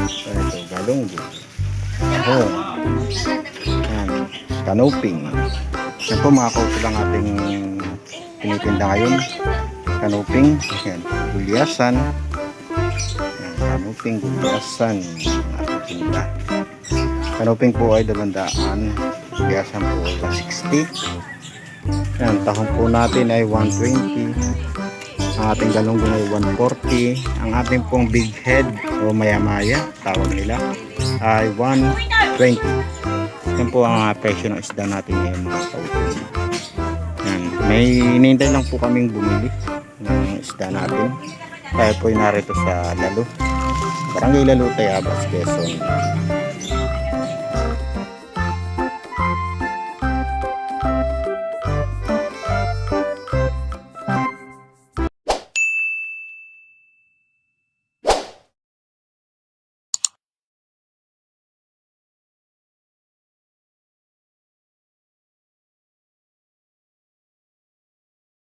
So, ito, galunggo. Aho. Yan. Kanuping. Yan po mga kauso lang ating tinitinda ngayon. Kanuping. Yan. Gulyasan. Yan. Kanuping, gulyasan. Ating tinda. Kanuping po ay 200. Gulyasan po ay 160. Yan. Tahong po natin ay 120. Ang ating galunggong ay 140. Ang ating pong big head o maya-maya, tawag nila, ay 120. Yan po ang presyo ng isda natin ngayon mga kauso. Yan. May hinihintay lang po kaming bumili ng isda natin. Kaya po narito sa Lalo. Barangay Lalo, Tayabas, Quezon.